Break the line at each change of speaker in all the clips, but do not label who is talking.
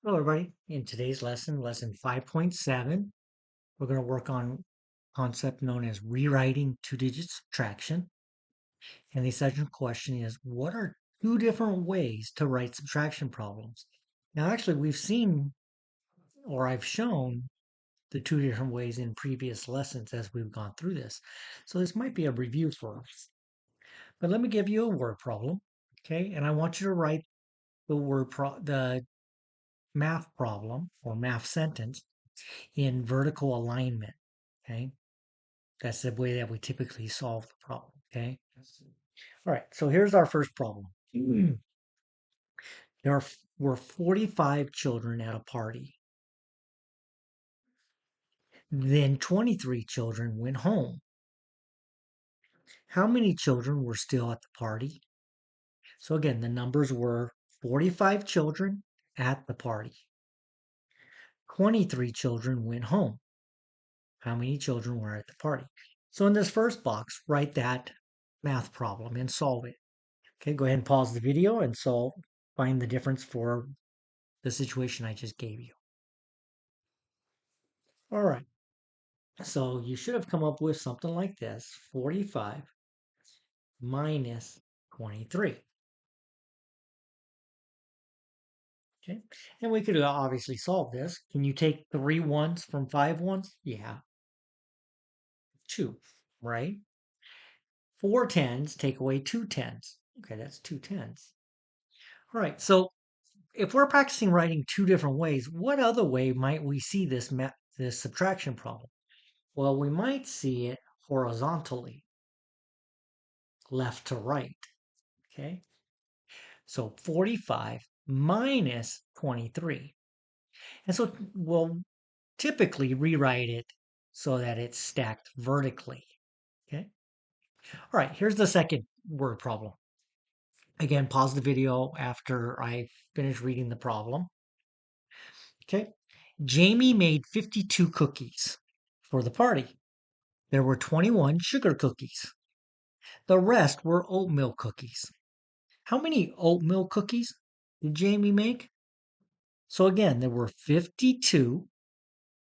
Hello, everybody. In today's lesson, lesson 5.7, we're going to work on a concept known as rewriting two-digit subtraction. And the essential question is, what are two different ways to write subtraction problems? Now, actually, we've seen, or I've shown, the two different ways in previous lessons as we've gone through this. So this might be a review for us. But let me give you a word problem, okay? And I want you to write the math problem or math sentence in vertical alignment. Okay. That's the way that we typically solve the problem. Okay. All right. So here's our first problem. There were 45 children at a party. Then 23 children went home. How many children were still at the party? So again, the numbers were 45 children at the party. 23 children went home. How many children were at the party? So in this first box, write that math problem and solve it. Okay, go ahead and pause the video and find the difference for the situation I just gave you. All right, so you should have come up with something like this, 45 minus 23. Okay, and we could obviously solve this. Can you take 3 ones from 5 ones? Yeah, 2, right? 4 tens, take away 2 tens. Okay, that's 2 tens. All right, so if we're practicing writing two different ways, what other way might we see this subtraction problem? Well, we might see it horizontally, left to right. Okay. So 45 minus 23. And so we'll typically rewrite it so that it's stacked vertically. Okay. All right. Here's the second word problem. Again, pause the video after I finish reading the problem. Okay. Jamie made 52 cookies for the party. There were 21 sugar cookies. The rest were oatmeal cookies. How many oatmeal cookies did Jamie make? So again, there were 52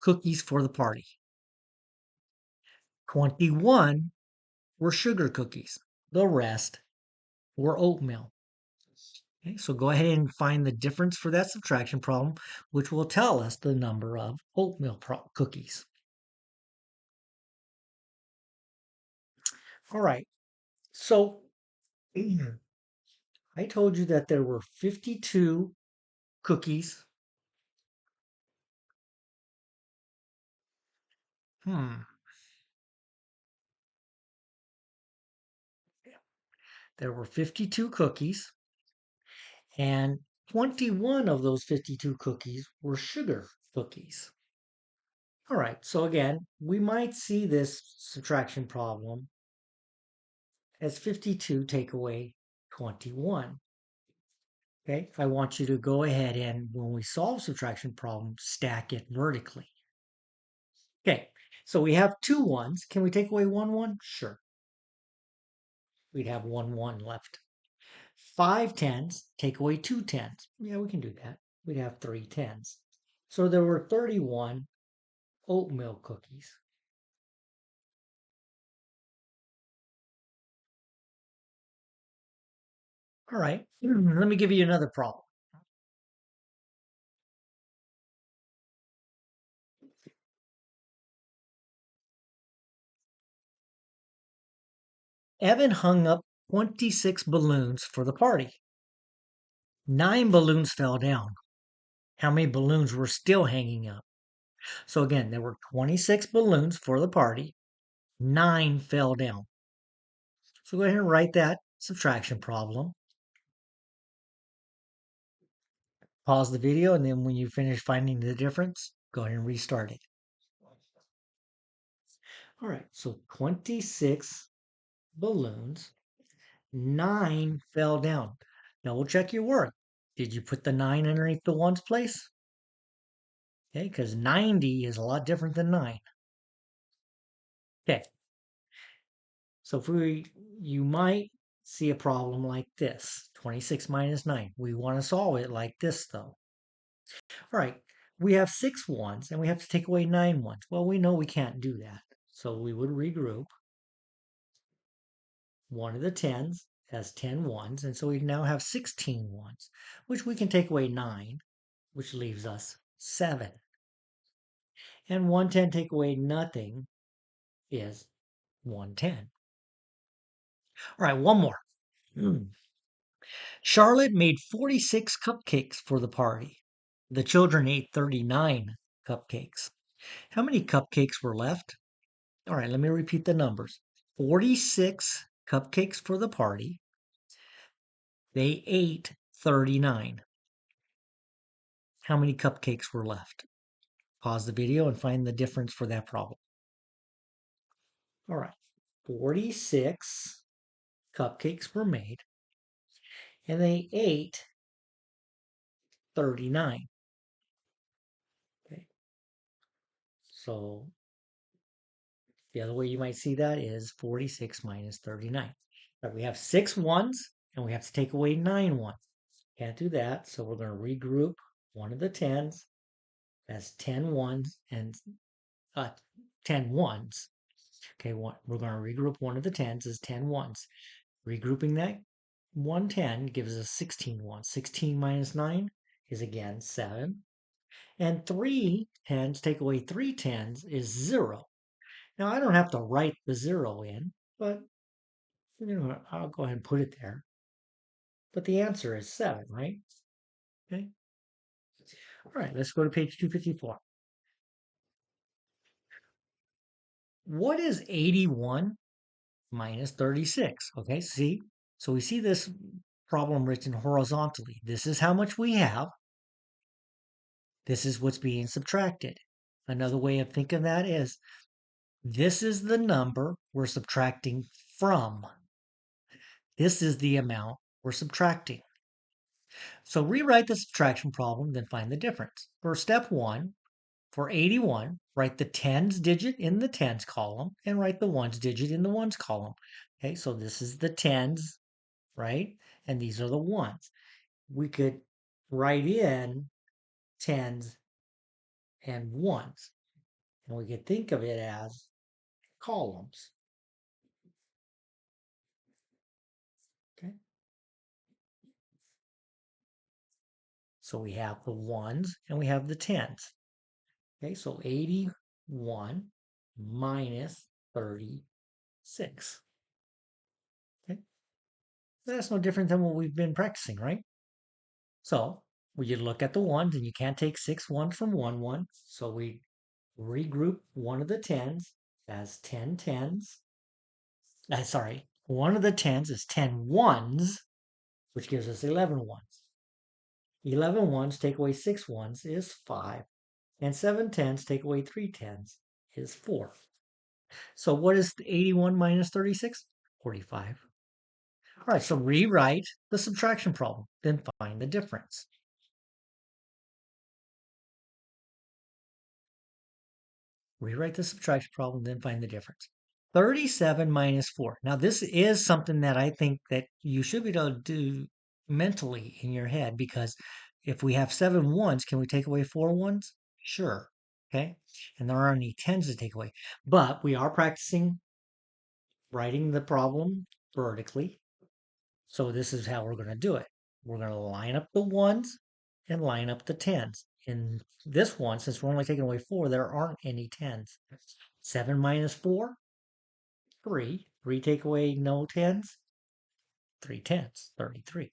cookies for the party. 21 were sugar cookies. The rest were oatmeal. Okay, so go ahead and find the difference for that subtraction problem, which will tell us the number of oatmeal cookies. All right, so I told you that there were 52 cookies. Hmm. There were 52 cookies, and 21 of those 52 cookies were sugar cookies. All right, so again, we might see this subtraction problem as 52 take away 21. Okay, I want you to go ahead and when we solve subtraction problems, stack it vertically. Okay, so we have 2 ones. Can we take away 1 1? Sure. We'd have 1 1 left. 5 tens, take away 2 tens. Yeah, we can do that. We'd have 3 tens. So there were 31 oatmeal cookies. All right, let me give you another problem. Evan hung up 26 balloons for the party. 9 balloons fell down. How many balloons were still hanging up? So again, there were 26 balloons for the party. 9 fell down. So go ahead and write that subtraction problem. Pause the video, and then when you finish finding the difference, go ahead and restart it. All right, so 26 balloons, 9 fell down. Double check your work. Did you put the 9 underneath the ones place? Okay, because 90 is a lot different than 9. Okay, so you might see a problem like this, 26 minus 9. We want to solve it like this though. All right, we have 6 ones and we have to take away 9 ones. Well, we know we can't do that. So we would regroup one of the tens as 10 ones. And so we now have 16 ones, which we can take away 9, which leaves us 7. And 110 take away nothing is 110. All right, one more. Charlotte made 46 cupcakes for the party. The children ate 39 cupcakes. How many cupcakes were left? All right, let me repeat the numbers. 46 cupcakes for the party. They ate 39. How many cupcakes were left? Pause the video and find the difference for that problem. All right, 46 cupcakes were made and they ate 39. Okay, so the other way you might see that is 46 minus 39. But we have 6 ones and we have to take away 9 ones. Can't do that, so we're going to regroup one of the tens as 10 ones and 10 ones. Okay, we're going to regroup one of the tens as 10 ones. Regrouping that 110 gives us 16 ones. 16 minus 9 is again 7. And 3 tens take away 3 tens is 0. Now I don't have to write the 0 in, but I'll go ahead and put it there. But the answer is 7, right? Okay. All right, let's go to page 254. What is 81 minus 36? Okay, see? So we see this problem written horizontally. This is how much we have. This is what's being subtracted. Another way of thinking of that is this is the number we're subtracting from. This is the amount we're subtracting. So rewrite the subtraction problem, then find the difference. For step 1, for 81, write the tens digit in the tens column and write the ones digit in the ones column. Okay, so this is the tens, right? And these are the ones. We could write in tens and ones, and we could think of it as columns. Okay, so we have the ones and we have the tens. Okay, so 81 minus 36. Okay, that's no different than what we've been practicing, right? So we look at the ones, and you can't take 6 ones from 1 1. So we regroup one of the tens as 10 tens. Sorry, one of the tens is 10 ones, which gives us 11 ones. 11 ones take away 6 ones is 5. And 7 tens take away 3 tens is 4. So what is 81 minus 36? 45. All right, so rewrite the subtraction problem, then find the difference. Rewrite the subtraction problem, then find the difference. 37 minus 4. Now, this is something that I think that you should be able to do mentally in your head, because if we have 7 ones, can we take away 4 ones? Sure. Okay. And there aren't any tens to take away. But we are practicing writing the problem vertically. So this is how we're going to do it. We're going to line up the ones and line up the tens. In this one, since we're only taking away 4, there aren't any tens. 7 minus 4, 3. 3 take away no tens, 3 tens, 33.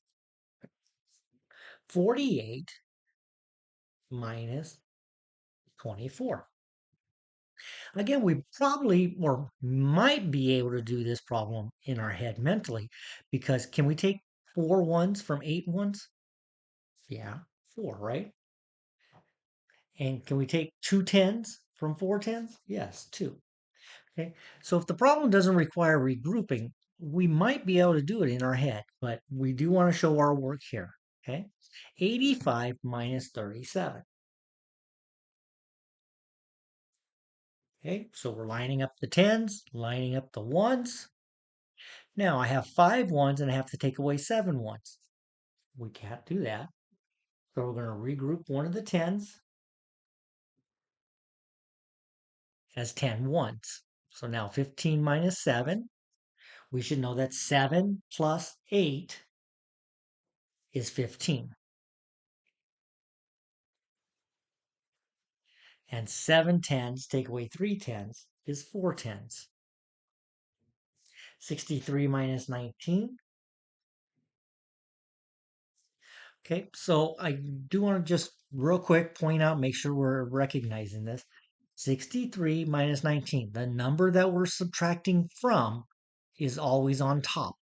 48 minus 24. Again, we probably or might be able to do this problem in our head mentally, because can we take 4 ones from 8 ones? Yeah, 4, right? And can we take 2 tens from 4 tens? Yes, 2. Okay, so if the problem doesn't require regrouping, we might be able to do it in our head, but we do want to show our work here. Okay, 85 minus 37. Okay, so we're lining up the tens, lining up the ones. Now I have 5 ones and I have to take away 7 ones. We can't do that. So we're going to regroup one of the tens as 10 ones. So now 15 minus 7. We should know that 7 plus 8 is 15. And 7 tens take away 3 tens is 4 tens. 63 minus 19. Okay, so I do want to just real quick point out, make sure we're recognizing this. 63 minus 19, the number that we're subtracting from is always on top.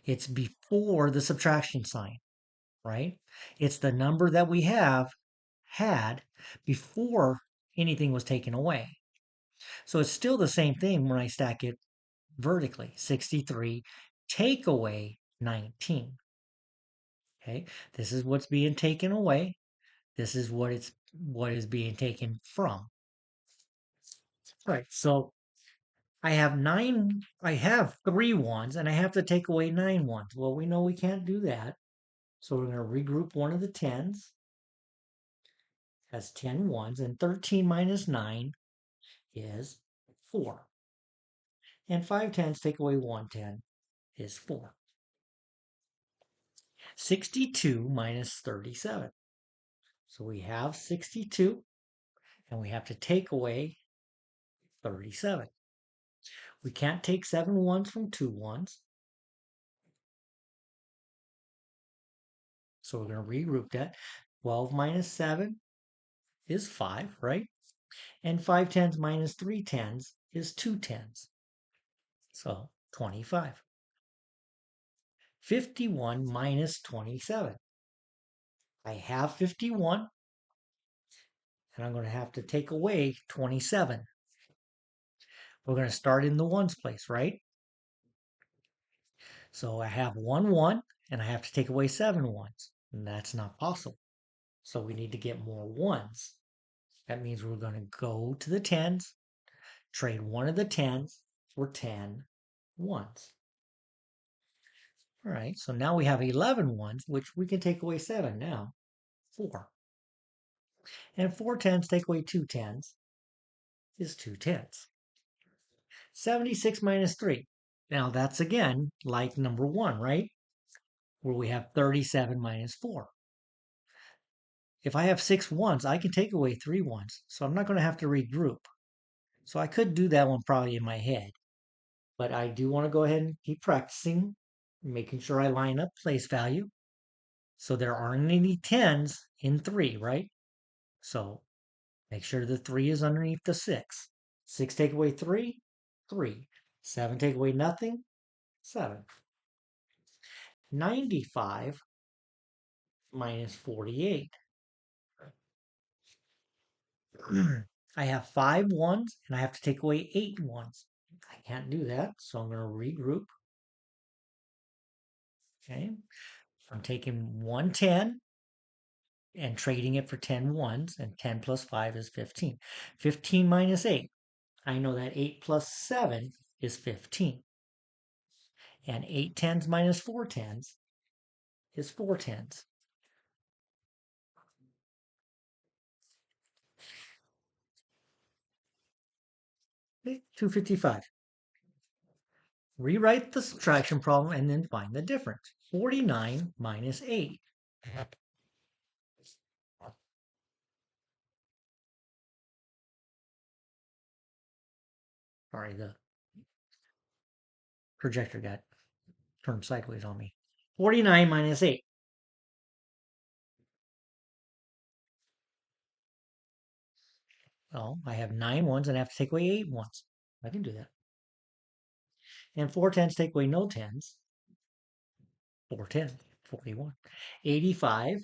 It's before the subtraction sign, right? It's the number that we had before anything was taken away. So it's still the same thing when I stack it vertically. 63 take away 19. Okay, this is what's being taken away. This is what is being taken from. Right. So I have 3 ones and I have to take away 9 ones. Well, we know we can't do that. So we're going to regroup one of the tens as 10 ones, and 13 minus 9 is 4. And 5 tens take away 1 10 is 4. 62 minus 37. So we have 62 and we have to take away 37. We can't take 7 ones from 2 ones. So we're going to regroup that. 12 minus 7 is 5, right? And 5 tens minus 3 tens is 2 tens. So 25. 51 minus 27. I have 51, and I'm going to have to take away 27. We're going to start in the ones place, right? So I have 1 1, and I have to take away 7 ones. And that's not possible. So we need to get more ones. That means we're going to go to the tens, trade one of the tens for 10 ones. All right, so now we have 11 ones, which we can take away 7 now. 4. And 4 tens take away 2 tens is 2 tens. 76 minus 3. Now that's again like number 1, right? Where we have 37 minus 4. If I have 6 ones, I can take away 3 ones. So I'm not going to have to regroup. So I could do that one probably in my head. But I do want to go ahead and keep practicing, making sure I line up place value. So there aren't any 10s in 3, right? So make sure the 3 is underneath the 6. 6 take away 3, 3. 7 take away nothing, 7. 95 minus 48. I have 5 ones and I have to take away 8 ones. I can't do that, so I'm going to regroup. Okay, I'm taking 110 and trading it for 10 ones, and 10 plus 5 is 15. 15 minus 8. I know that 8 plus 7 is 15. And 8 tens minus 4 tens is 4 tens. Okay, 255. Rewrite the subtraction problem and then find the difference. 49 minus 8. Sorry, the projector got turned sideways on me. 49 minus 8. Well, I have 9 ones and I have to take away 8 ones. I can do that. And 4 tens take away no tens. 4 10, 41. 85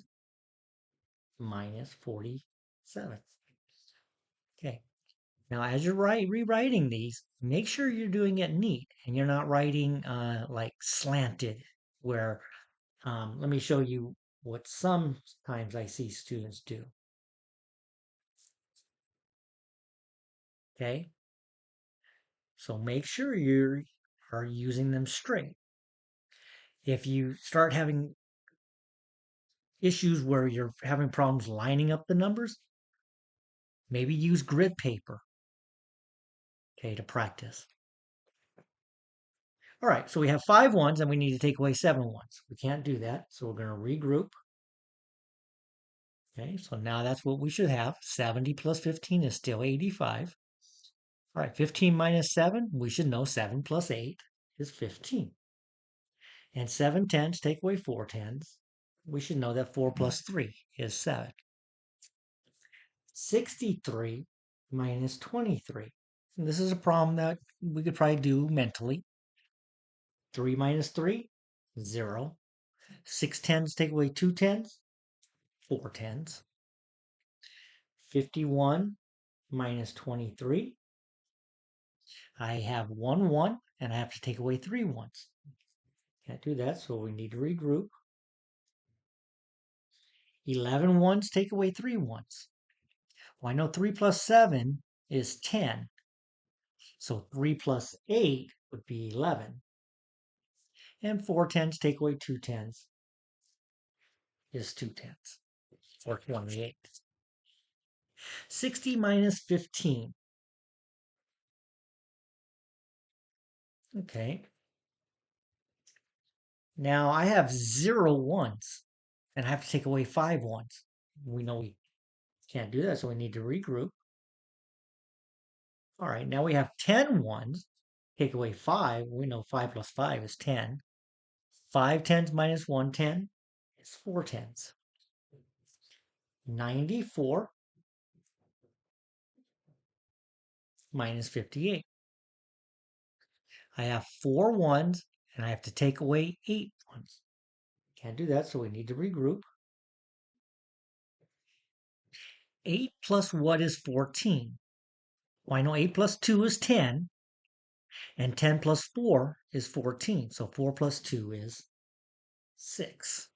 minus 47. Okay. Now, as you're rewriting these, make sure you're doing it neat and you're not writing like slanted, where let me show you what sometimes I see students do. Okay. So make sure you are using them straight. If you start having issues where you're having problems lining up the numbers, maybe use grid paper, okay, to practice. All right, so we have 5 ones and we need to take away 7 ones. We can't do that, so we're going to regroup. Okay, so now that's what we should have. 70 plus 15 is still 85. All right, 15 minus 7, we should know 7 plus 8 is 15. And 7 tens take away 4 tens. We should know that 4 plus 3 is 7. 63 minus 23. And this is a problem that we could probably do mentally. 3 minus 3, 0. 6 tens take away 2 tens, 4 tens. 51 minus 23. I have 1 1 and I have to take away 3 ones. Can't do that, so we need to regroup. 11 ones take away 3 ones. Well, I know 3 plus 7 is 10. So 3 plus 8 would be 11. And 4 tens take away 2 tens is 2 tens, or 28. 60 minus 15. Okay. Now I have 0 ones, and I have to take away 5 ones. We know we can't do that, so we need to regroup. All right, now we have 10 ones. Take away 5. We know 5 plus 5 is 10. 5 tens minus 1 10 is 4 tens. 94 minus 58. I have 4 ones, and I have to take away 8 ones. Can't do that, so we need to regroup. 8 plus what is 14? Well, I know 8 plus 2 is 10, and 10 plus 4 is 14. So 4 plus 2 is 6.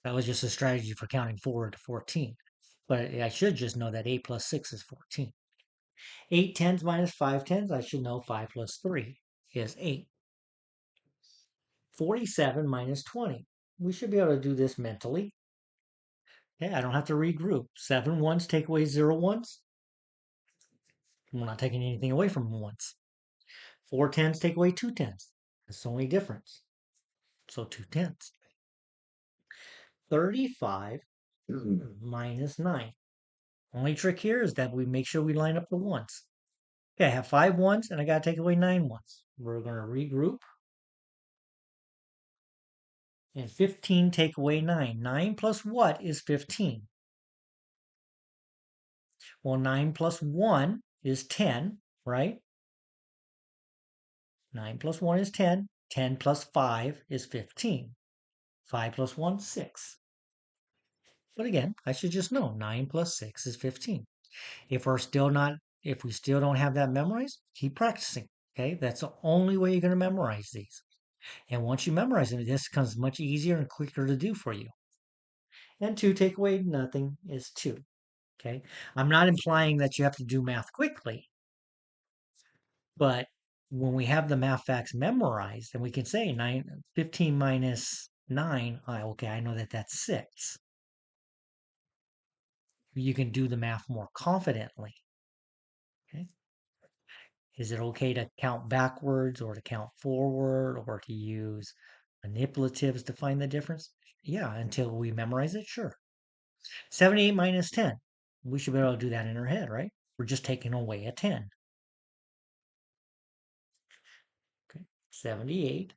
That was just a strategy for counting forward to 14. But I should just know that 8 plus 6 is 14. 8 tens minus 5 tens, I should know 5 plus 3 is 8. 47 minus 20. We should be able to do this mentally. Yeah, I don't have to regroup. 7 ones take away 0 ones. We're not taking anything away from ones. 4 tens take away 2 tens. That's the only difference. So 2 tens. 35 minus 9. Only trick here is that we make sure we line up the ones. Okay, I have 5 ones and I got to take away 9 ones. We're going to regroup. And 15 take away 9. 9 plus what is 15? Well, 9 plus 1 is 10, right? 9 plus 1 is 10. 10 plus 5 is 15. 5 plus 1, 6. But again, I should just know 9 plus 6 is 15. If we still don't have that memorized, keep practicing. Okay, that's the only way you're going to memorize these. And once you memorize them, this becomes much easier and quicker to do for you. And 2 take away nothing is 2. Okay, I'm not implying that you have to do math quickly, but when we have the math facts memorized, and we can say 15 minus 9, okay, I know that that's 6. You can do the math more confidently. Okay. Is it okay to count backwards or to count forward or to use manipulatives to find the difference? Yeah, until we memorize it, sure. 78 minus 10. We should be able to do that in our head, right? We're just taking away a 10. Okay. 78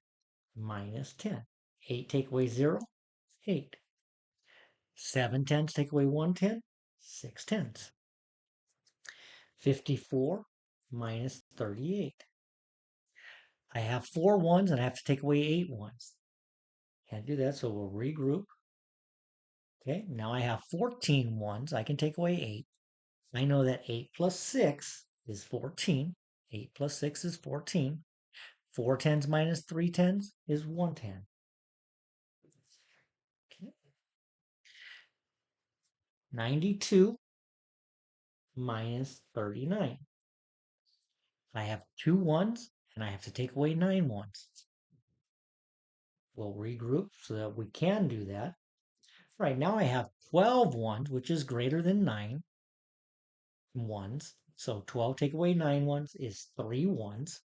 minus 10. 8 take away 0, 8. 7 tens take away 1 10, 6 tens. 54 minus 38. I have 4 ones and I have to take away 8 ones. Can't do that, so we'll regroup. Okay, now I have 14 ones. I can take away 8. I know that 8 plus 6 is 14. 8 plus 6 is 14. 4 tens minus 3 tens is 1 10. Okay. 92 minus 39. I have 2 ones and I have to take away 9 ones. We'll regroup so that we can do that. Right now I have 12 ones, which is greater than 9 ones. So 12 take away 9 ones is 3 ones.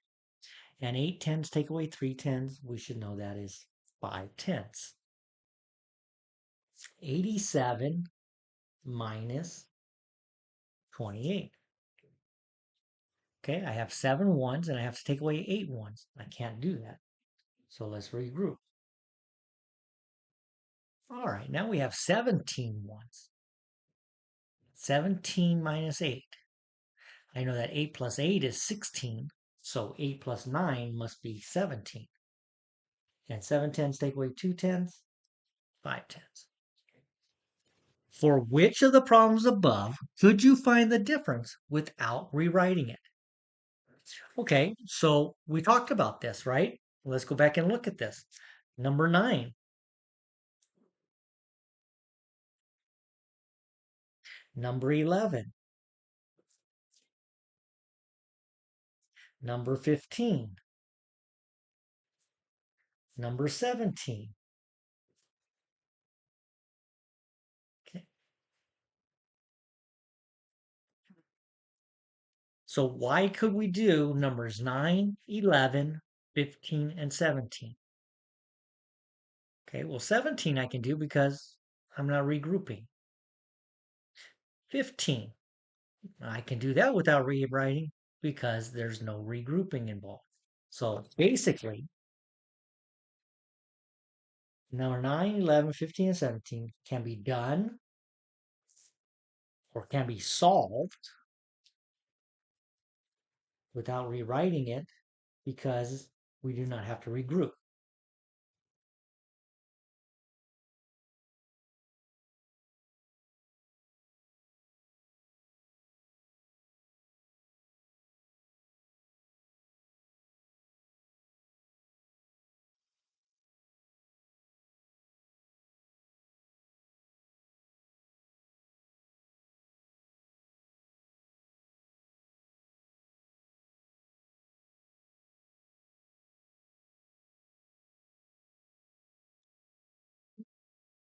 And 8 tens take away 3 tens. We should know that is 5 tenths. 87 minus 28. Okay, I have 7 ones and I have to take away 8 ones. I can't do that. So let's regroup. All right, now we have 17 ones. 17 minus 8. I know that 8 plus 8 is 16. So 8 plus 9 must be 17. And 7 tens take away 2 tens, 5 tens. For which of the problems above could you find the difference without rewriting it? Okay, so we talked about this, right? Let's go back and look at this. Number 9, number 11, number 15, number 17. Okay. So why could we do numbers 9, 11, 15, and 17? Okay, well, 17 I can do because I'm not regrouping. 15, I can do that without rewriting because there's no regrouping involved. So basically, number 9, 11, 15, and 17 can be done or can be solved without rewriting it because we do not have to regroup.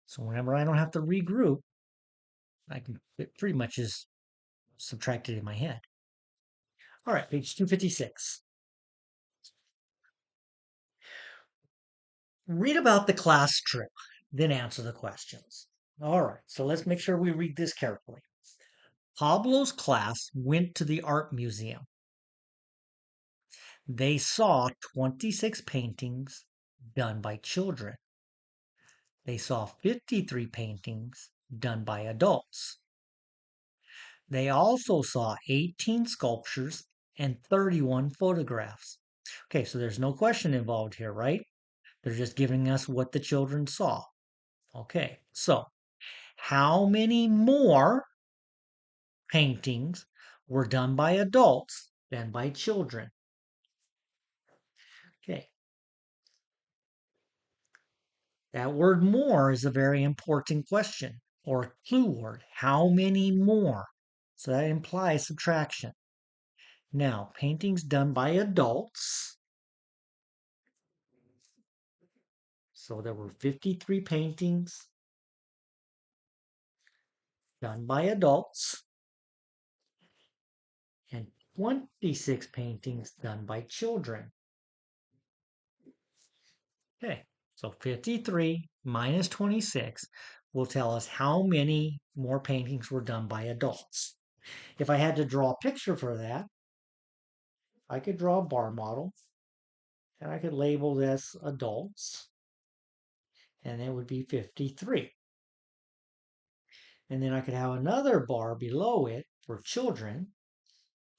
So whenever I don't have to regroup, I can it pretty much is subtracted in my head. All right, page 256. Read about the class trip, then answer the questions. All right, so let's make sure we read this carefully. Pablo's class went to the art museum. They saw 26 paintings done by children. They saw 53 paintings done by adults. They also saw 18 sculptures and 31 photographs. Okay, so there's no question involved here, right? They're just giving us what the children saw. Okay, so how many more paintings were done by adults than by children? Okay, that word more is a very important question or clue word. How many more? So that implies subtraction. Now, paintings done by adults. So there were 53 paintings done by adults and 26 paintings done by children. Okay, so 53 minus 26 will tell us how many more paintings were done by adults. If I had to draw a picture for that, I could draw a bar model and I could label this adults and it would be 53. And then I could have another bar below it for children,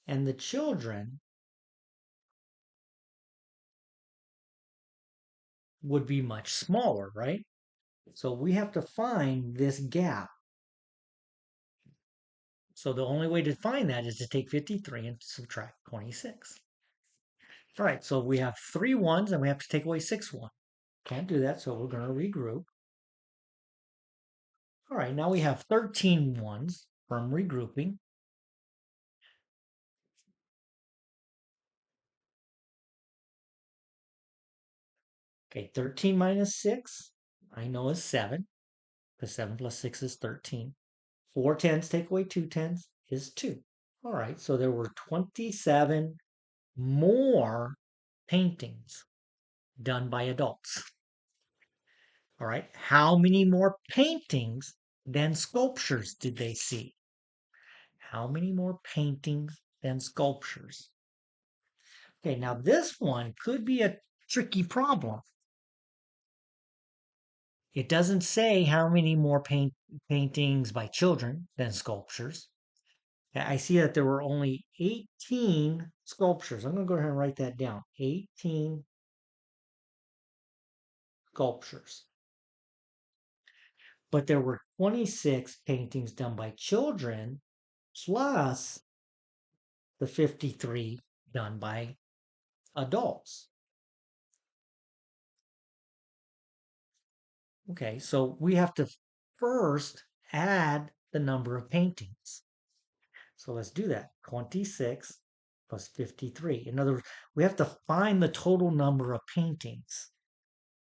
and the children would be much smaller, right? So we have to find this gap. So the only way to find that is to take 53 and subtract 26. All right, so we have 3 ones and we have to take away 6 ones. Can't do that, so we're going to regroup. All right, now we have 13 ones from regrouping. Okay, 13 minus 6, I know is 7, because 7 plus 6 is 13. 4 tens take away 2 tens is 2. All right, so there were 27 more paintings done by adults. All right, how many more paintings than sculptures did they see? How many more paintings than sculptures? Okay, now this one could be a tricky problem. It doesn't say how many more paintings by children than sculptures. I see that there were only 18 sculptures. I'm going to go ahead and write that down. 18 sculptures. But there were 26 paintings done by children, plus the 53 done by adults. Okay, so we have to first add the number of paintings. So let's do that. 26 plus 53. In other words, we have to find the total number of paintings.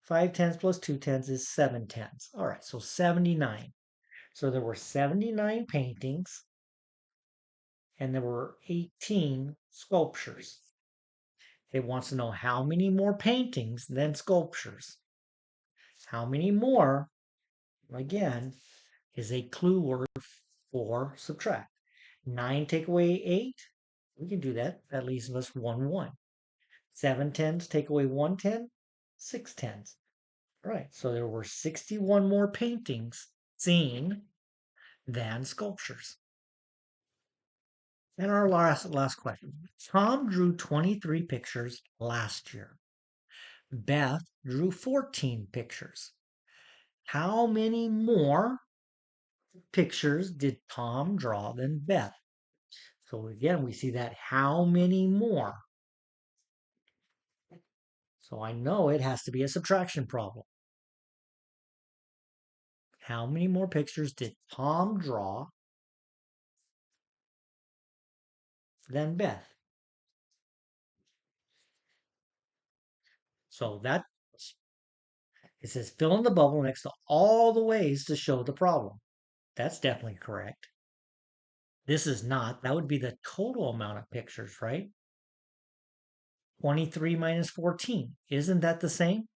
5 tens plus 2 tens is 7 tens. All right, so 79. So there were 79 paintings and there were 18 sculptures. It wants to know how many more paintings than sculptures. How many more, again, is a clue word for subtract. 9 take away 8. We can do that. That leaves us 1 1. 7 tens take away 1 10. 6 tens. All right, so there were 61 more paintings seen than sculptures. And our last question. Tom drew 23 pictures last year. Beth drew 14 pictures. How many more pictures did Tom draw than Beth? So again, we see that how many more. So I know it has to be a subtraction problem. How many more pictures did Tom draw than Beth? So that it says fill in the bubble next to all the ways to show the problem. That's definitely correct. This is not. That would be the total amount of pictures, right? 23 minus 14. Isn't that the same?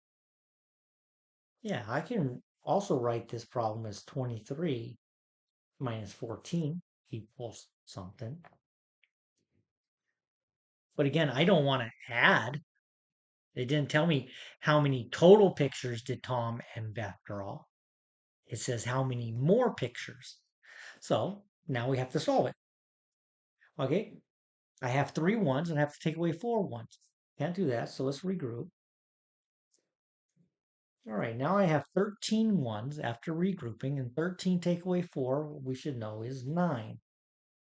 Yeah, I can also write this problem as 23 minus 14 equals something. But again, I don't want to add. It didn't tell me how many total pictures did Tom and Beth draw. It says how many more pictures. So now we have to solve it. Okay, I have 3 ones and I have to take away 4 ones. Can't do that, so let's regroup. All right, now I have 13 ones after regrouping, and 13 take away 4, we should know is 9.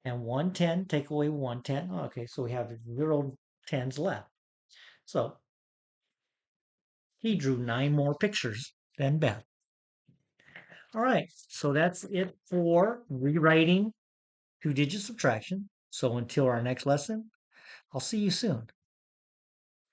And 110 take away 110. Okay, so we have 0 tens left. So he drew 9 more pictures than Beth. All right, so that's it for rewriting two-digit subtraction. So until our next lesson, I'll see you soon.